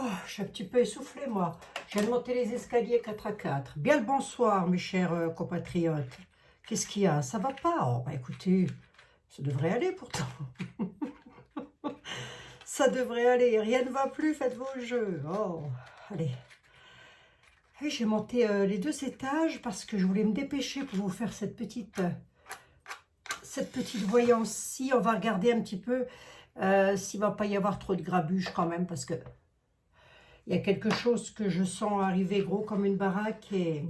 Oh, je suis un petit peu essoufflée, moi. Je viens de monter les escaliers 4 à 4. Bien le bonsoir, mes chers compatriotes. Qu'est-ce qu'il y a? Ça va pas? Oh, bah écoutez, ça devrait aller pourtant. Ça devrait aller. Rien ne va plus, faites vos jeux. Oh, allez. Et j'ai monté les 2 étages parce que je voulais me dépêcher pour vous faire cette petite voyance-ci. On va regarder un petit peu s'il ne va pas y avoir trop de grabuge quand même parce que il y a quelque chose que je sens arriver gros comme une baraque et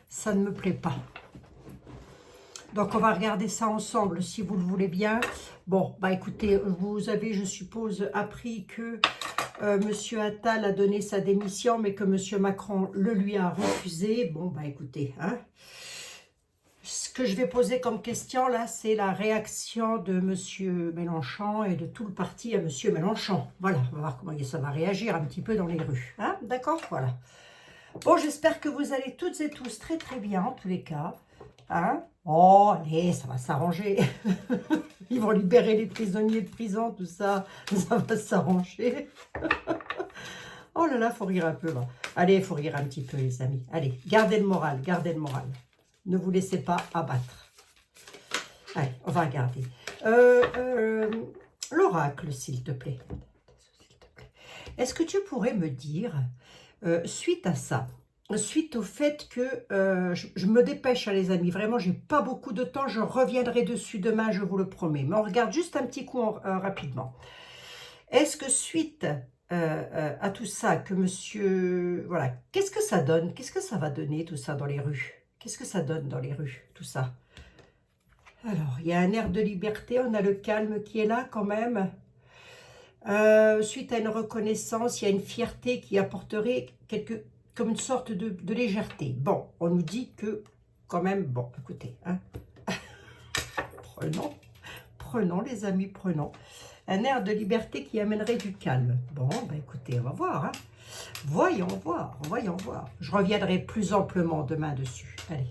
ça ne me plaît pas. Donc, on va regarder ça ensemble, si vous le voulez bien. Bon, bah écoutez, vous avez, je suppose, appris que M. Attal a donné sa démission, mais que M. Macron le lui a refusé. Bon, bah écoutez, hein. Ce que je vais poser comme question, là, c'est la réaction de M. Mélenchon et de tout le parti à M. Mélenchon. Voilà, on va voir comment ça va réagir un petit peu dans les rues. Hein, d'accord? Voilà. Bon, j'espère que vous allez toutes et tous très très bien, en tous les cas. Hein? Oh, allez, ça va s'arranger. Ils vont libérer les prisonniers de prison, tout ça. Ça va s'arranger. Oh là là, faut rire un peu, là. Allez, il faut rire un petit peu, les amis. Allez, gardez le moral, gardez le moral. Ne vous laissez pas abattre. Allez, on va regarder. L'oracle, s'il te plaît. Est-ce que tu pourrais me dire, suite à ça, suite au fait que je me dépêche, hein, les amis, vraiment, j'ai pas beaucoup de temps, je reviendrai dessus demain, je vous le promets. Mais on regarde juste un petit coup rapidement. Est-ce que suite à tout ça, que monsieur... Voilà, qu'est-ce que ça donne? Qu'est-ce que ça va donner, tout ça, dans les rues? Qu'est-ce que ça donne dans les rues, tout ça? Alors, il y a un air de liberté, on a le calme qui est là quand même. Suite à une reconnaissance, il y a une fierté qui apporterait comme une sorte de légèreté. Bon, on nous dit que, quand même, bon, écoutez, hein, prenons les amis, prenons. Un air de liberté qui amènerait du calme. Bon, ben écoutez, on va voir, hein. Voyons voir, voyons voir. Je reviendrai plus amplement demain dessus. Allez.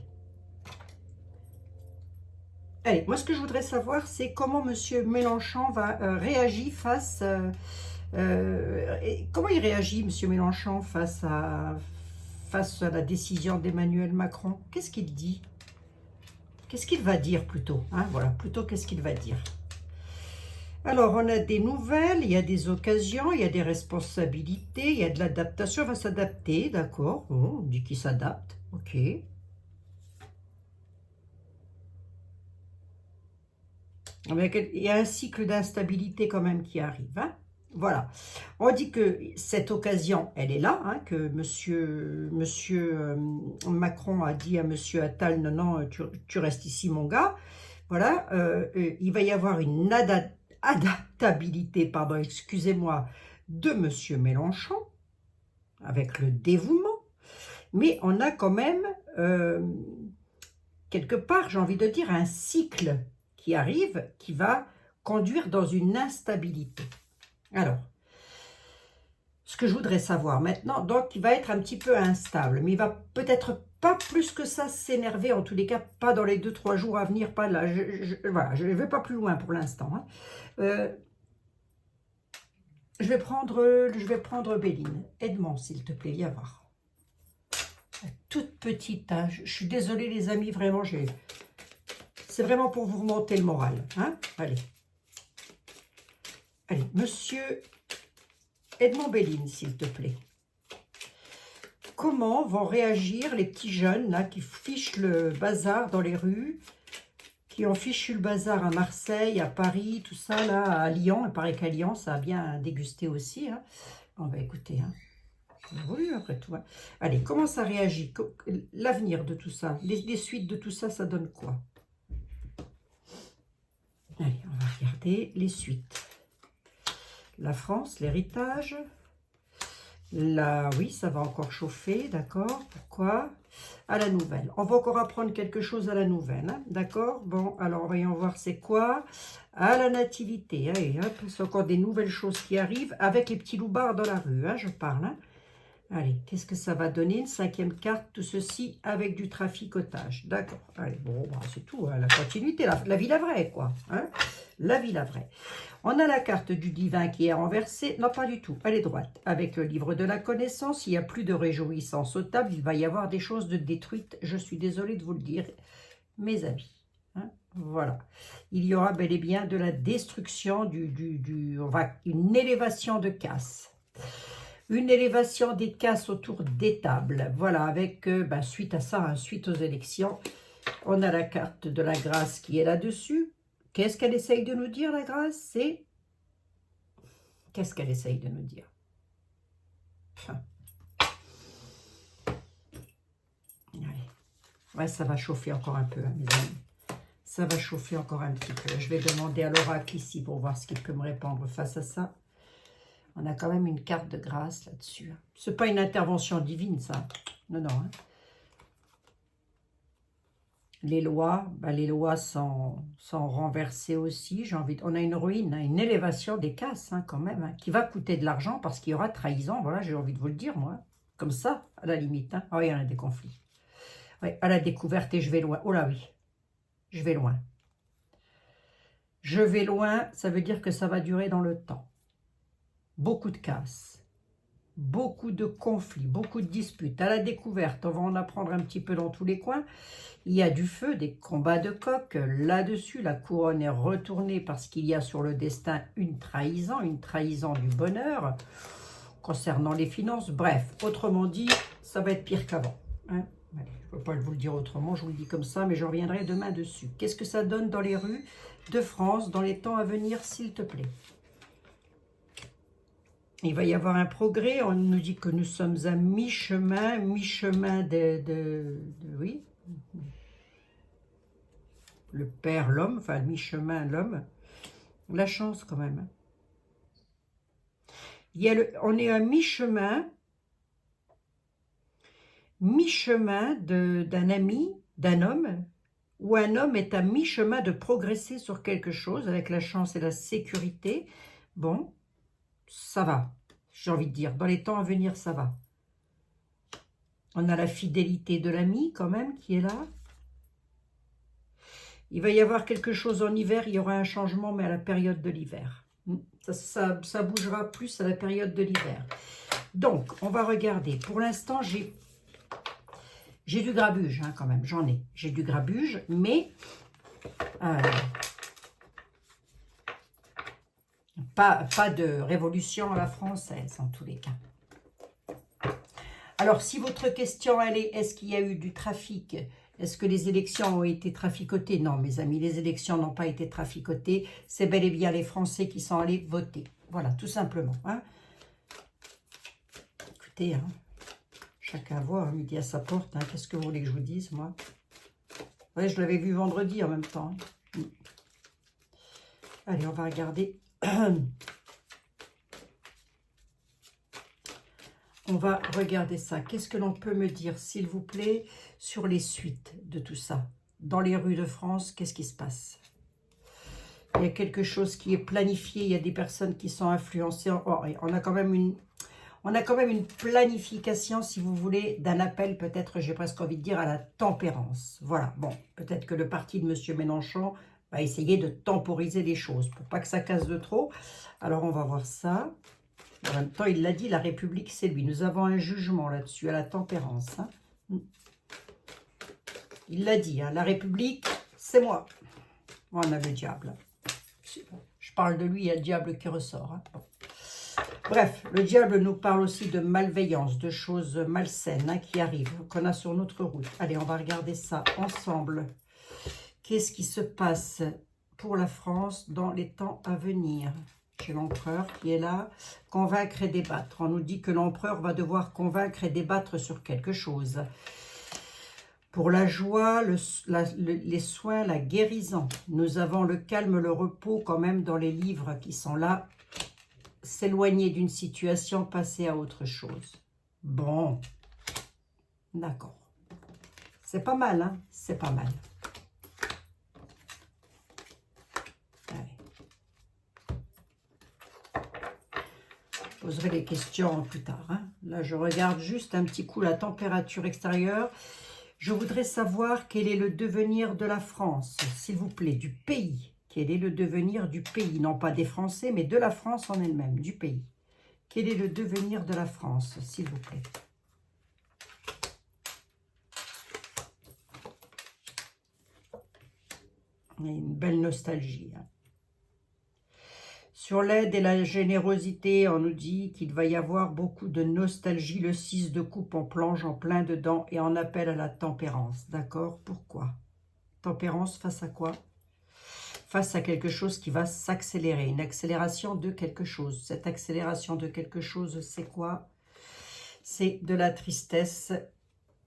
Allez, moi ce que je voudrais savoir, c'est comment M. Mélenchon va réagir face... comment il réagit, M. Mélenchon, face à la décision d'Emmanuel Macron? Qu'est-ce qu'il dit? Qu'est-ce qu'il va dire plutôt, hein? Voilà, plutôt qu'est-ce qu'il va dire? Alors, on a des nouvelles, il y a des occasions, il y a des responsabilités, il y a de l'adaptation, on va s'adapter, d'accord. Bon, on dit qu'il s'adapte, ok. Il y a un cycle d'instabilité quand même qui arrive, hein. Voilà, on dit que cette occasion, elle est là, hein, que monsieur Macron a dit à monsieur Attal, non, non, tu restes ici, mon gars. Voilà, il va y avoir une adaptabilité, pardon, excusez-moi, de monsieur Mélenchon, avec le dévouement, mais on a quand même, quelque part, j'ai envie de dire, un cycle qui arrive, qui va conduire dans une instabilité. Alors, ce que je voudrais savoir maintenant, donc il va être un petit peu instable, mais il va peut-être pas plus que ça s'énerver, en tous les cas, pas dans les 2-3 jours à venir, pas là, voilà, je ne vais pas plus loin pour l'instant. Hein. Je vais prendre Béline. Aide-moi, s'il te plaît, viens voir. Toute petite, hein. Je suis désolée les amis, vraiment, c'est vraiment pour vous remonter le moral. Hein. Allez. Allez, monsieur Edmond Béline, s'il te plaît. Comment vont réagir les petits jeunes là qui fichent le bazar dans les rues, qui ont fichu le bazar à Marseille, à Paris, tout ça là, à Lyon. Il paraît qu'à Lyon, ça a bien dégusté aussi. Hein. On va écouter. Hein. Oui, après tout. Hein. Allez, comment ça réagit? L'avenir de tout ça, les suites de tout ça, ça donne quoi? Allez, on va regarder les suites. La France, l'héritage. Là, oui, ça va encore chauffer, d'accord. Pourquoi? À la nouvelle. On va encore apprendre quelque chose à la nouvelle, hein, d'accord. Bon, alors, voyons voir c'est quoi. À la nativité, hein, c'est encore des nouvelles choses qui arrivent avec les petits loupards dans la rue, hein, je parle. Hein. Allez, qu'est-ce que ça va donner? Une cinquième carte, tout ceci avec du traficotage. D'accord. Allez, bon, bah, c'est tout, hein, la continuité, la vie la vraie, quoi. Hein, la vie la vraie. On a la carte du divin qui est renversée. Non, pas du tout. Elle est droite. Avec le livre de la connaissance, il n'y a plus de réjouissance au table. Il va y avoir des choses de détruites. Je suis désolée de vous le dire, mes amis. Hein, voilà. Il y aura bel et bien de la destruction, une élévation de casse. Une élévation des casses autour des tables. Voilà, avec, suite à ça, hein, suite aux élections, on a la carte de la grâce qui est là-dessus. Qu'est-ce qu'elle essaye de nous dire, la grâce? C'est... Qu'est-ce qu'elle essaye de nous dire? Enfin. Allez. Ouais, ça va chauffer encore un peu, hein, mes amis. Ça va chauffer encore un petit peu. Je vais demander à l'oracle ici pour voir ce qu'il peut me répondre face à ça. On a quand même une carte de grâce là-dessus. Hein. Ce n'est pas une intervention divine, ça. Non, non. Hein. Les lois sont renversées aussi. On a une ruine, hein, une élévation des casses, hein, quand même, hein, qui va coûter de l'argent parce qu'il y aura trahison. Voilà, j'ai envie de vous le dire, moi. Comme ça, à la limite. Hein. Oh, il y en a des conflits. Oui, à la découverte et je vais loin. Oh là oui, je vais loin. Je vais loin, ça veut dire que ça va durer dans le temps. Beaucoup de casses. Beaucoup de conflits, beaucoup de disputes. À la découverte, on va en apprendre un petit peu dans tous les coins. Il y a du feu, des combats de coq. Là-dessus, la couronne est retournée parce qu'il y a sur le destin une trahison du bonheur concernant les finances. Bref, autrement dit, ça va être pire qu'avant. Hein, allez, je ne peux pas vous le dire autrement, je vous le dis comme ça, mais je reviendrai demain dessus. Qu'est-ce que ça donne dans les rues de France dans les temps à venir, s'il te plaît? Il va y avoir un progrès. On nous dit que nous sommes à mi-chemin oui. Le père, l'homme, enfin mi-chemin, l'homme. La chance quand même. On est à mi-chemin d'un ami, d'un homme, où un homme est à mi-chemin de progresser sur quelque chose avec la chance et la sécurité. Bon, ça va, j'ai envie de dire. Dans les temps à venir, ça va. On a la fidélité de l'ami quand même qui est là. Il va y avoir quelque chose en hiver, il y aura un changement, mais à la période de l'hiver. Ça bougera plus à la période de l'hiver. Donc, on va regarder. Pour l'instant, j'ai du grabuge, hein, quand même, j'en ai. J'ai du grabuge, mais pas de révolution à la française, en tous les cas. Alors, si votre question, elle est, est-ce qu'il y a eu du trafic? Est-ce que les élections ont été traficotées? Non, mes amis, les élections n'ont pas été traficotées. C'est bel et bien les Français qui sont allés voter. Voilà, tout simplement. Hein. Écoutez, hein, chacun voit, hein, midi à sa porte. Hein, qu'est-ce que vous voulez que je vous dise, moi? Ouais, je l'avais vu vendredi en même temps. Hein. Allez, on va regarder. On va regarder ça. Qu'est-ce que l'on peut me dire, s'il vous plaît, sur les suites de tout ça? Dans les rues de France, qu'est-ce qui se passe? Il y a quelque chose qui est planifié. Il y a des personnes qui sont influencées. Oh, on a quand même une planification, si vous voulez, d'un appel, peut-être, j'ai presque envie de dire, à la tempérance. Voilà. Bon, peut-être que le parti de M. Mélenchon va essayer de temporiser les choses pour pas que ça casse de trop. Alors, on va voir ça. En même temps, il l'a dit, la République, c'est lui. Nous avons un jugement là-dessus, à la tempérance. Hein. Il l'a dit, hein, la République, c'est moi. Moi, on a le diable. Je parle de lui, il y a le diable qui ressort. Hein. Bon. Bref, le diable nous parle aussi de malveillance, de choses malsaines hein, qui arrivent, qu'on a sur notre route. Allez, on va regarder ça ensemble. Qu'est-ce qui se passe pour la France dans les temps à venir? J'ai l'empereur qui est là. Convaincre et débattre. On nous dit que l'empereur va devoir convaincre et débattre sur quelque chose. Pour la joie, les soins, la guérison. Nous avons le calme, le repos quand même dans les livres qui sont là. S'éloigner d'une situation, passer à autre chose. Bon. D'accord. C'est pas mal, hein? C'est pas mal. poserai les questions plus tard. Hein. Là, je regarde juste un petit coup la température extérieure. Je voudrais savoir quel est le devenir de la France, s'il vous plaît, du pays. Quel est le devenir du pays? Non pas des Français, mais de la France en elle-même, du pays. Quel est le devenir de la France, s'il vous plaît? Il y a une belle nostalgie. Hein. Sur l'aide et la générosité, on nous dit qu'il va y avoir beaucoup de nostalgie. Le 6 de coupe, on plonge en plein dedans et on appelle à la tempérance. D'accord? Pourquoi? Tempérance face à quoi? Face à quelque chose qui va s'accélérer. Une accélération de quelque chose. Cette accélération de quelque chose, c'est quoi? C'est de la tristesse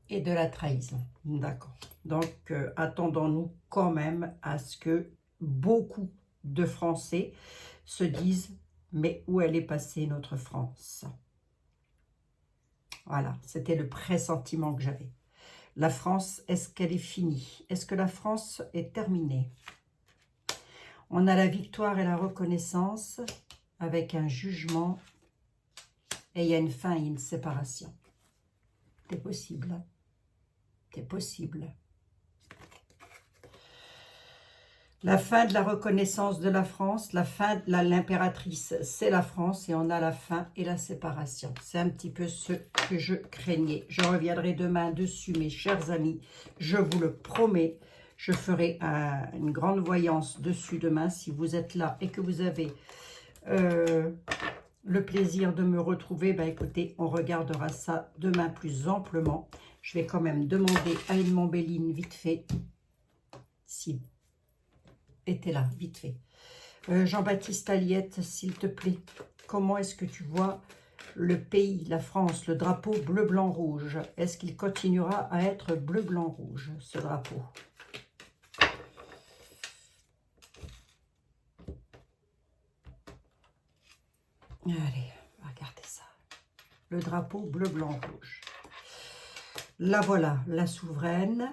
et de la trahison. D'accord. Donc, attendons-nous quand même à ce que beaucoup de Français se disent « Mais où elle est passée notre France ?» Voilà, c'était le pressentiment que j'avais. La France, est-ce qu'elle est finie? Est-ce que la France est terminée? On a la victoire et la reconnaissance avec un jugement et il y a une fin et une séparation. C'est possible. Hein? C'est possible. La fin de la reconnaissance de la France, la fin de l'impératrice, c'est la France et on a la fin et la séparation. C'est un petit peu ce que je craignais. Je reviendrai demain dessus, mes chers amis. Je vous le promets. Je ferai une grande voyance dessus demain. Si vous êtes là et que vous avez le plaisir de me retrouver, ben écoutez, on regardera ça demain plus amplement. Je vais quand même demander à une Montbéline vite fait, si était là, vite fait. Jean-Baptiste Aliette, s'il te plaît, comment est-ce que tu vois le pays, la France, le drapeau bleu, blanc, rouge? Est-ce qu'il continuera à être bleu, blanc, rouge, ce drapeau? Allez, regardez ça. Le drapeau bleu, blanc, rouge. La voilà, la souveraine.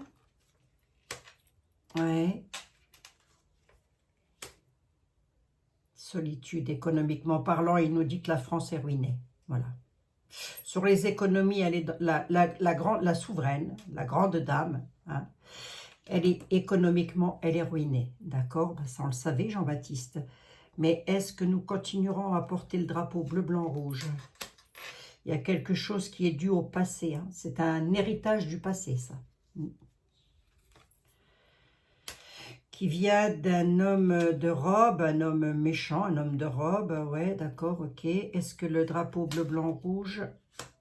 Ouais. Solitude, économiquement parlant, il nous dit que la France est ruinée. Voilà. Sur les économies, elle est la souveraine, la grande dame, hein, elle est économiquement, elle est ruinée. D'accord? Ben, ça, on le savait, Jean-Baptiste. Mais est-ce que nous continuerons à porter le drapeau bleu, blanc, rouge? Il y a quelque chose qui est dû au passé. Hein. C'est un héritage du passé, ça. Qui vient d'un homme de robe, un homme méchant, un homme de robe, ouais, d'accord, ok. Est-ce que le drapeau bleu, blanc, rouge,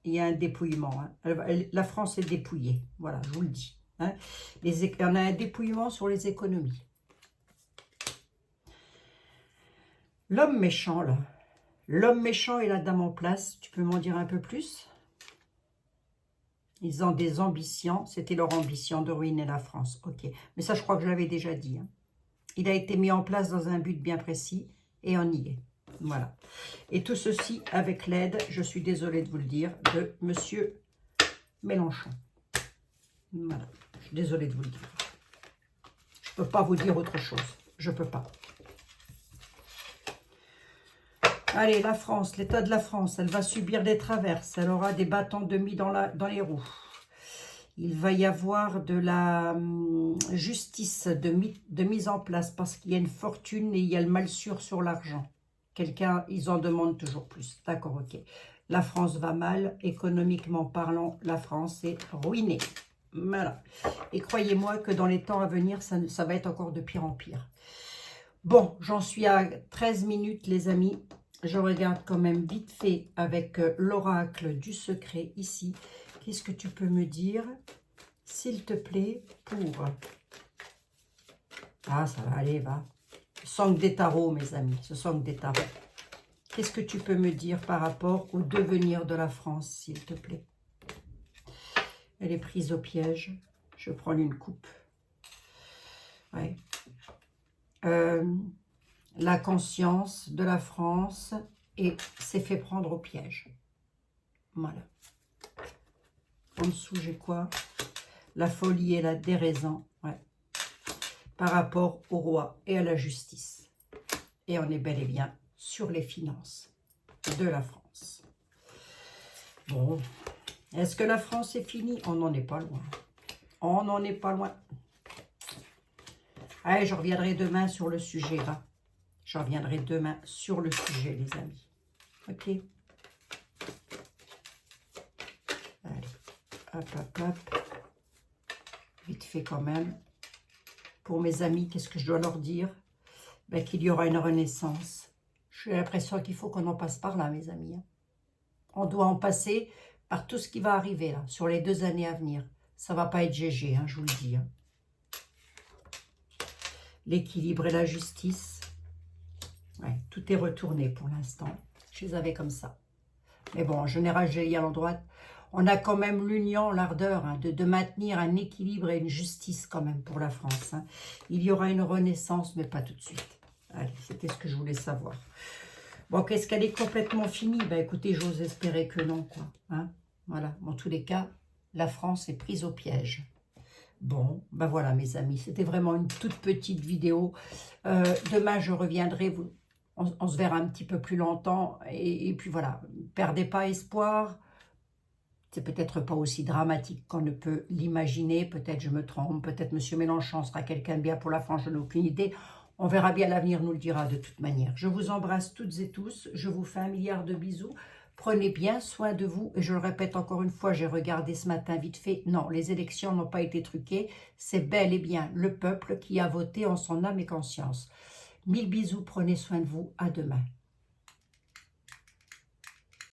il y a un dépouillement, hein. La France est dépouillée, voilà, je vous le dis. Hein. On a un dépouillement sur les économies. L'homme méchant, là, l'homme méchant et la dame en place, tu peux m'en dire un peu plus? Ils ont des ambitions, c'était leur ambition de ruiner la France. Ok, mais ça je crois que je l'avais déjà dit. Hein. Il a été mis en place dans un but bien précis et on y est. Voilà. Et tout ceci avec l'aide, je suis désolée de vous le dire, de Monsieur Mélenchon. Voilà, je suis désolée de vous le dire. Je ne peux pas vous dire autre chose. Je ne peux pas. Allez, la France, l'état de la France, elle va subir des traverses. Elle aura des bâtons de mis dans les roues. Il va y avoir de la justice de mise en place parce qu'il y a une fortune et il y a le mal sûr sur l'argent. Quelqu'un, ils en demandent toujours plus. D'accord, ok. La France va mal, économiquement parlant, la France est ruinée. Voilà. Et croyez-moi que dans les temps à venir, ça va être encore de pire en pire. Bon, j'en suis à 13 minutes, les amis. Je regarde quand même vite fait avec l'oracle du secret ici. Qu'est-ce que tu peux me dire, s'il te plaît, pour... Ah, ça va aller, va. Ce sont que des tarots, mes amis. Ce sont que des tarots. Qu'est-ce que tu peux me dire par rapport au devenir de la France, s'il te plaît? Elle est prise au piège. Je prends une coupe. Ouais. La conscience de la France et s'est fait prendre au piège. Voilà. En dessous, j'ai quoi? La folie et la déraison, ouais. Par rapport au roi et à la justice. Et on est bel et bien sur les finances de la France. Bon, est-ce que la France est finie? On n'en est pas loin. On n'en est pas loin. Allez, je reviendrai demain sur le sujet, là. Je reviendrai demain sur le sujet, les amis. Ok? Allez, hop, hop, hop. Vite fait quand même. Pour mes amis, qu'est-ce que je dois leur dire? Ben, qu'il y aura une renaissance. J'ai l'impression qu'il faut qu'on en passe par là, mes amis. On doit en passer par tout ce qui va arriver, là, sur les 2 années à venir. Ça va pas être GG, je vous le dis. L'équilibre et la justice. Ouais, tout est retourné pour l'instant. Je les avais comme ça. Mais bon, en général, j'ai lié à l'endroit. On a quand même l'union, l'ardeur de maintenir un équilibre et une justice quand même pour la France. Il y aura une renaissance, mais pas tout de suite. Allez, c'était ce que je voulais savoir. Bon, qu'est-ce qu'elle est complètement finie? Ben écoutez, j'ose espérer que non, quoi. Voilà, en tous les cas, la France est prise au piège. Bon, ben voilà mes amis, c'était vraiment une toute petite vidéo. Demain, je reviendrai, on se verra un petit peu plus longtemps. Et puis voilà, perdez pas espoir. C'est peut-être pas aussi dramatique qu'on ne peut l'imaginer. Peut-être je me trompe, peut-être M. Mélenchon sera quelqu'un de bien pour la France, je n'ai aucune idée. On verra bien, l'avenir nous le dira de toute manière. Je vous embrasse toutes et tous, je vous fais 1 milliard de bisous. Prenez bien soin de vous. Et je le répète encore une fois, j'ai regardé ce matin vite fait. Non, les élections n'ont pas été truquées. C'est bel et bien le peuple qui a voté en son âme et conscience. 1000 bisous, prenez soin de vous. À demain.